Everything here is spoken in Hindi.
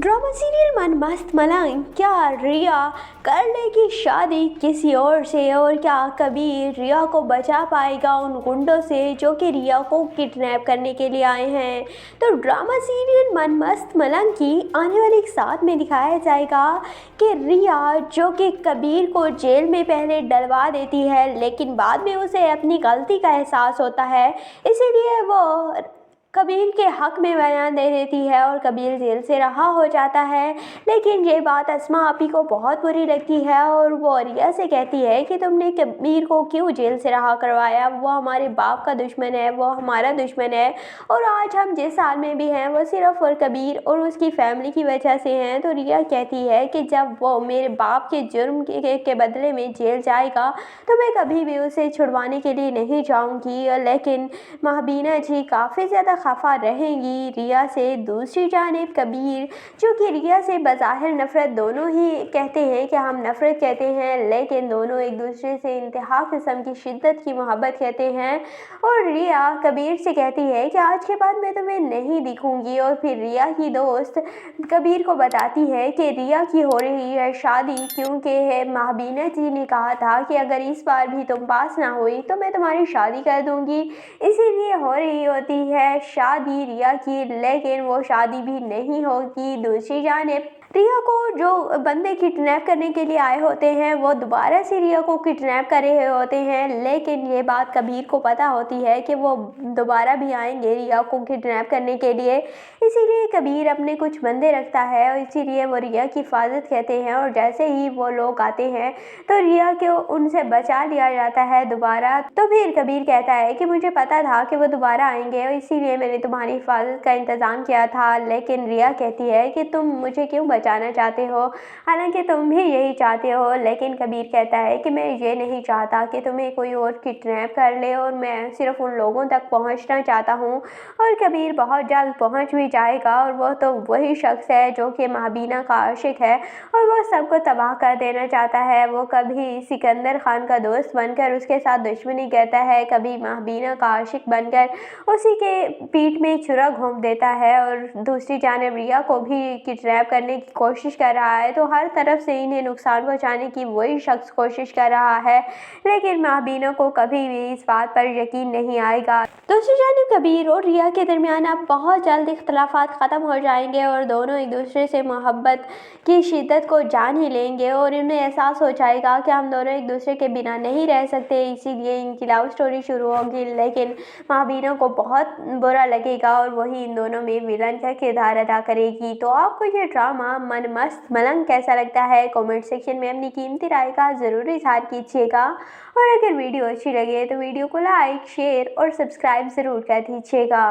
ड्रामा सीरियल मन मस्त मलंग, क्या रिया कर लेगी शादी किसी और से? और क्या कबीर रिया को बचा पाएगा उन गुंडों से जो कि रिया को किडनैप करने के लिए आए हैं? तो ड्रामा सीरियल मन मस्त मलंग की आने वाले एक साथ में दिखाया जाएगा कि रिया जो कि कबीर को जेल में पहले डलवा देती है, लेकिन बाद में उसे अपनी गलती का एहसास होता है, इसीलिए वो कबीर के हक में बयान दे देती है और कबीर जेल से रहा हो जाता है। लेकिन ये बात अस्मा आपी को बहुत बुरी लगती है और वो रिया से कहती है कि तुमने कबीर को क्यों जेल से रहा करवाया? वो हमारे बाप का दुश्मन है, वो हमारा दुश्मन है, और आज हम जिस हाल में भी हैं वो सिर्फ और कबीर और उसकी फैमिली की वजह से हैं। तो रिया कहती है कि जब वो मेरे बाप के जुर्म के बदले में जेल जाएगा तो मैं कभी भी उसे छुड़वाने के लिए नहीं जाऊँगी। लेकिन महबीना जी काफ़ी ज़्यादा खफा रहेंगी रिया से। दूसरी जानिब कबीर जो कि रिया से बज़ाहिर नफ़रत, दोनों ही कहते हैं कि हम नफ़रत कहते हैं, लेकिन दोनों एक दूसरे से इंतहा किस्म की शिद्दत की मोहब्बत कहते हैं। और रिया कबीर से कहती है कि आज के बाद मैं तुम्हें नहीं दिखूंगी। और फिर रिया की दोस्त कबीर को बताती है कि रिया की हो रही है शादी, क्योंकि महबीना जी ने कहा था कि अगर इस बार भी तुम पास ना हुई तो मैं तुम्हारी शादी कर दूंगी, इसीलिए हो रही होती है शादी रिया की। लेकिन वो शादी भी नहीं होगी। दूसरी जानिब रिया को जो बंदे किडनैप करने के लिए आए होते हैं वो दोबारा से रिया को किडनैप कर रहे होते हैं, लेकिन ये बात कबीर को पता होती है कि वो दोबारा भी आएंगे रिया को किडनैप करने के लिए, इसीलिए कबीर अपने कुछ बंदे रखता है और इसीलिए वो रिया की हिफाजत कहते हैं। और जैसे ही वो लोग आते हैं तो रिया को उनसे बचा लिया जाता है दोबारा। तो फिर कबीर कहता है कि मुझे पता था कि वो दोबारा आएंगे और इसीलिए मैंने तुम्हारी हिफाजत का इंतज़ाम किया था। लेकिन रिया कहती है कि तुम मुझे क्यों बचाना चाहते हो, हालांकि तुम भी यही चाहते हो। लेकिन कबीर कहता है कि मैं ये नहीं चाहता कि तुम्हें कोई और किडनैप कर ले, और मैं सिर्फ उन लोगों तक पहुंचना चाहता हूं। और कबीर बहुत जल्द पहुंच भी जाएगा, और वो तो वही शख्स है जो कि महबीना का आशिक है और वो सबको तबाह कर देना चाहता है। वो कभी सिकंदर खान का दोस्त बनकर उसके साथ दुश्मनी करता है, कभी महबीना का आशिक बनकर उसी के पीठ में छुरा घोंप देता है, और दूसरी जानिब रिया को भी किडनैप करने की कोशिश कर रहा है। तो हर तरफ से इन्हें नुकसान पहुंचाने की वही शख्स कोशिश कर रहा है, लेकिन महबीना को कभी भी इस बात पर यकीन नहीं आएगा। दूसरी जानिब कबीर और रिया के दरमियान अब बहुत जल्द इख्तलाफात ख़त्म हो जाएंगे और दोनों एक दूसरे से मोहब्बत की शिद्दत को जान ही लेंगे, और उन्हें एहसास हो जाएगा कि हम दोनों एक दूसरे के बिना नहीं रह सकते, इसीलिए इनकी लव स्टोरी शुरू होगी। लेकिन महबीना को बहुत बुरा लगेगा और वही इन दोनों में विलन का किरदार अदा करेगी। तो आपको ये ड्रामा मन मस्त मलंग कैसा लगता है? कमेंट सेक्शन में अपनी कीमती राय का ज़रूर इजहार कीजिएगा, और अगर वीडियो अच्छी लगे तो वीडियो को लाइक, शेयर और सब्सक्राइब ज़रूर कर दीजिएगा।